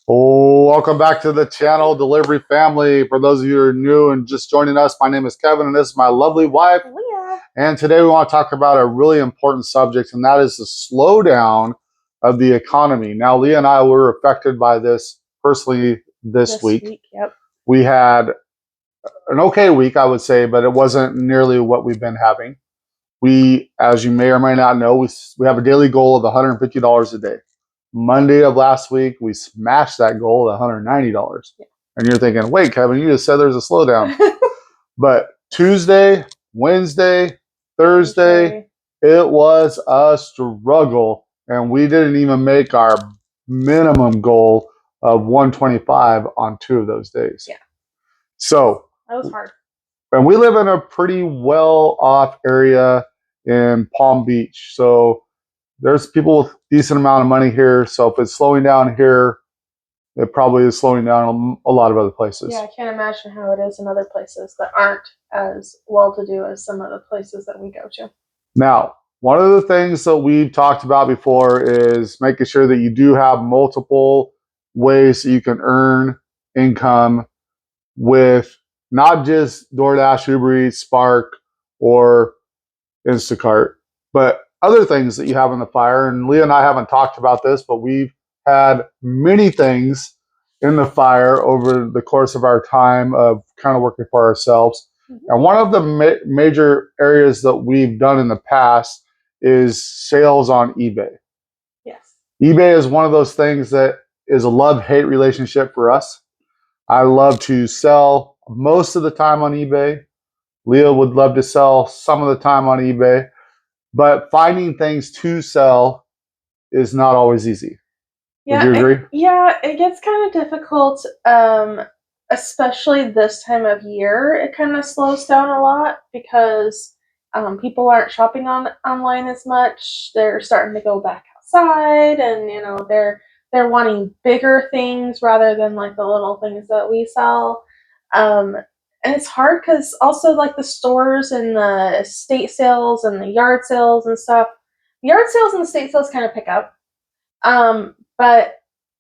Oh, welcome back to the channel, Delivery Family. For those of you who are new and just joining us, my name is Kevin, and this is my lovely wife, Leah. And today we want to talk about a really important subject, and that is the slowdown of the economy. Now, Leah and I were affected by this personally this week. Yep. We had an okay week, I would say, but it wasn't nearly what we've been having. We, as you may or may not know, we have a daily goal of $150 a day. Monday of last week, we smashed that goal at $190. Yeah. And you're thinking, wait, Kevin, you just said there's a slowdown. But Tuesday, Wednesday, Thursday, it was a struggle. And we didn't even make our minimum goal of 125 on 2 of those days. Yeah. So that was hard. And we live in a pretty well-off area in Palm Beach. So there's people with decent amount of money here. So if it's slowing down here, it probably is slowing down a lot of other places. Yeah, I can't imagine how it is in other places that aren't as well-to-do as some of the places that we go to. Now, one of the things that we talked about before is making sure that you do have multiple ways that you can earn income with not just DoorDash, Uber Eats, Spark, or Instacart, but other things that you have in the fire. And Leah and I haven't talked about this, but we've had many things in the fire over the course of our time of kind of working for ourselves. Mm-hmm. And one of the major areas that we've done in the past is sales on eBay. Yes. eBay is one of those things that is a love-hate relationship for us. I love to sell most of the time on eBay. Leah would love to sell some of the time on eBay, but finding things to sell is not always easy. Yeah, would you agree? It gets kind of difficult, especially this time of year. It kind of slows down a lot because people aren't shopping online as much. They're starting to go back outside, and they're wanting bigger things rather than like the little things that we sell. And it's hard because also like the stores and the estate sales and the yard sales and stuff. Yard sales and estate sales kind of pick up. But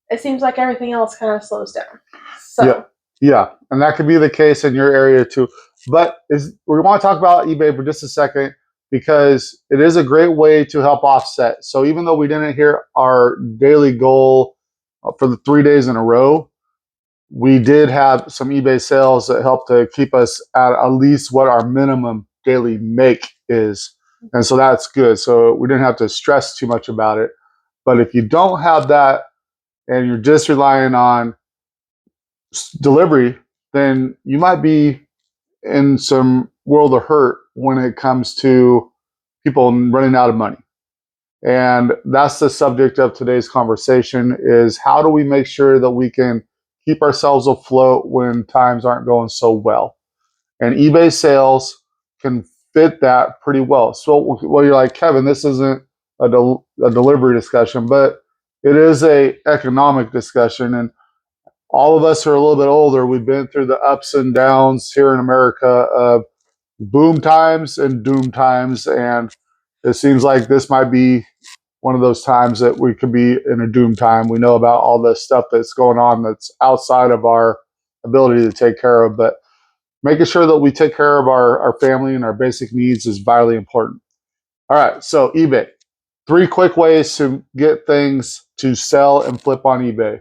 it seems like everything else kind of slows down. So yeah, and that could be the case in your area too. But we want to talk about eBay for just a second because it is a great way to help offset. So even though we didn't hit our daily goal for the 3 days in a row, we did have some eBay sales that helped to keep us at least what our minimum daily make is. And so that's good. So we didn't have to stress too much about it. But if you don't have that and you're just relying on delivery, then you might be in some world of hurt when it comes to people running out of money. And that's the subject of today's conversation is how do we make sure that we can keep ourselves afloat when times aren't going so well? And eBay sales can fit that pretty well. So well, you're like, Kevin, this isn't a delivery discussion, but it is a economic discussion. And all of us who are a little bit older, we've been through the ups and downs here in America of boom times and doom times. And it seems like this might be one of those times that we could be in a doom time. We know about all the stuff that's going on that's outside of our ability to take care of, but making sure that we take care of our family and our basic needs is vitally important. All right, so eBay. 3 quick ways to get things to sell and flip on eBay.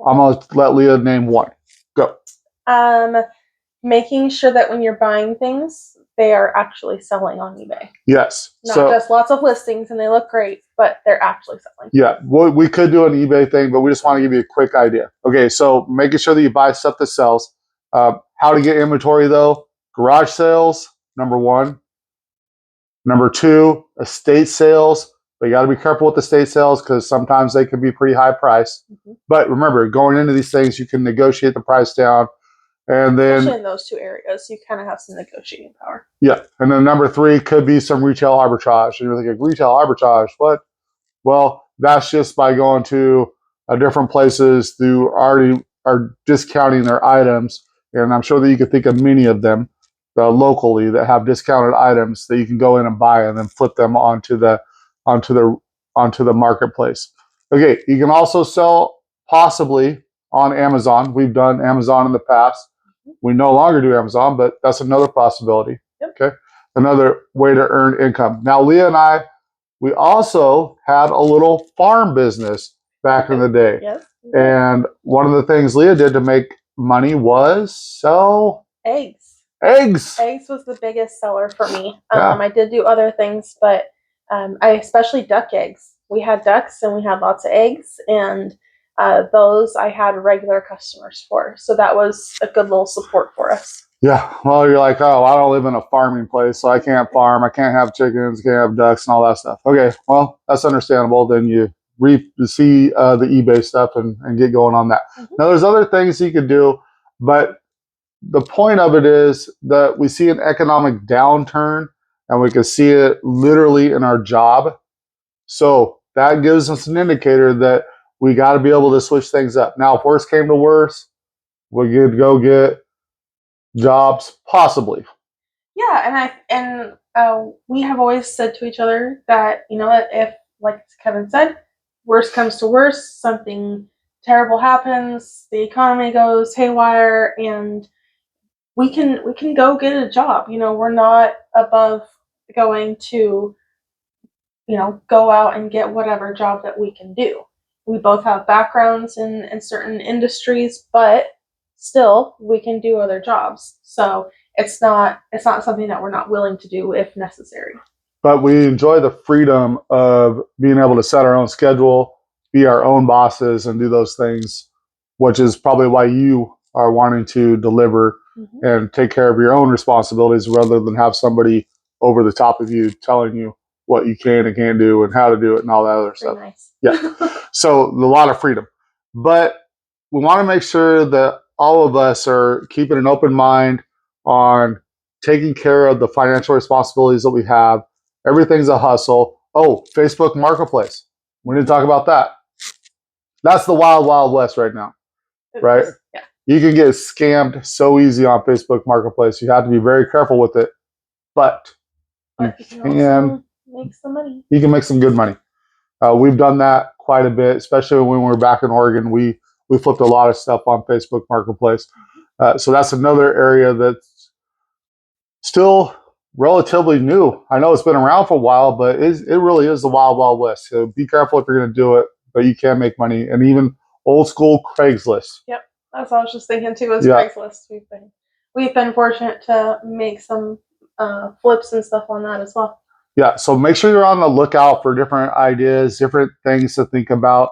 I'm going to let Leah name one. Go. Making sure that when you're buying things, they are actually selling on eBay. Yes. Not just lots of listings and they look great, but they're actually selling. Yeah, we could do an eBay thing, but we just want to give you a quick idea. Okay, so making sure that you buy stuff that sells. How to get inventory though? Garage sales, number 1. Number 2, estate sales. But you got to be careful with estate sales because sometimes they can be pretty high price. Mm-hmm. But remember, going into these things, you can negotiate the price down. And then, especially in those 2 areas, you kind of have some negotiating power. Yeah. And then number 3 could be some retail arbitrage. And you're thinking, retail arbitrage, what? Well, that's just by going to different places who already are discounting their items. And I'm sure that you could think of many of them locally that have discounted items that you can go in and buy and then flip them onto the marketplace. Okay, you can also sell possibly on Amazon. We've done Amazon in the past. We no longer do Amazon, but that's another possibility. Yep. Okay. Another way to earn income. Now, Leah and I, we also had a little farm business back in the day. Yes. And one of the things Leah did to make money was sell eggs. Eggs. Eggs was the biggest seller for me. Yeah. I did do other things, but I especially duck eggs. We had ducks and we had lots of eggs, and those I had regular customers for. So that was a good little support for us. Yeah. Well, you're like, oh, I don't live in a farming place, so I can't farm. I can't have chickens, can't have ducks, and all that stuff. Okay. Well, that's understandable. Then you see the eBay stuff and get going on that. Mm-hmm. Now, there's other things you could do, but the point of it is that we see an economic downturn, and we can see it literally in our job. So that gives us an indicator that we got to be able to switch things up. Now, if worse came to worse, we could go get jobs, possibly. Yeah, and we have always said to each other that, you know, if, like Kevin said, worse comes to worse, something terrible happens, the economy goes haywire, and we can go get a job. You know, we're not above going to, you know, go out and get whatever job that we can do. We both have backgrounds in certain industries, but still we can do other jobs. So it's not something that we're not willing to do if necessary. But we enjoy the freedom of being able to set our own schedule, be our own bosses, and do those things, which is probably why you are wanting to deliver and take care of your own responsibilities rather than have somebody over the top of you telling you what you can and can't do and how to do it and all that other stuff. Nice. Yeah. So a lot of freedom. But we want to make sure that all of us are keeping an open mind on taking care of the financial responsibilities that we have. Everything's a hustle. Oh, Facebook Marketplace. We need to talk about that. That's the wild, wild west right now, right? Yeah. You can get scammed so easy on Facebook Marketplace. You have to be very careful with it, but you can make some money. You can make some good money. We've done that quite a bit, especially when we were back in Oregon. We flipped a lot of stuff on Facebook Marketplace. So that's another area that's still relatively new. I know it's been around for a while, but it really is the wild, wild west. So be careful if you're going to do it, but you can make money. And even old school Craigslist. Yep, that's what I was just thinking too. Is Craigslist. We've been fortunate to make some flips and stuff on that as well. Yeah, so make sure you're on the lookout for different ideas, different things to think about.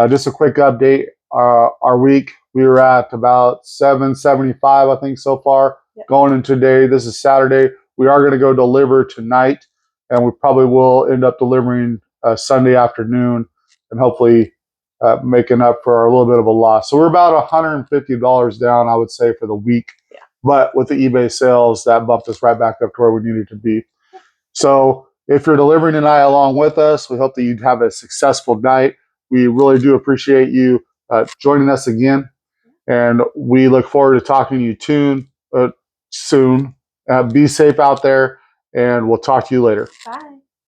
Just a quick update. Our week, we were at about 775, I think, so far. Yep. Going into today, this is Saturday. We are going to go deliver tonight, and we probably will end up delivering Sunday afternoon and hopefully making up for a little bit of a loss. So we're about $150 down, I would say, for the week. Yeah. But with the eBay sales, that bumped us right back up to where we needed to be. So if you're delivering tonight along with us, we hope that you have a successful night. We really do appreciate you joining us again. And we look forward to talking to you soon. Be safe out there, and we'll talk to you later. Bye.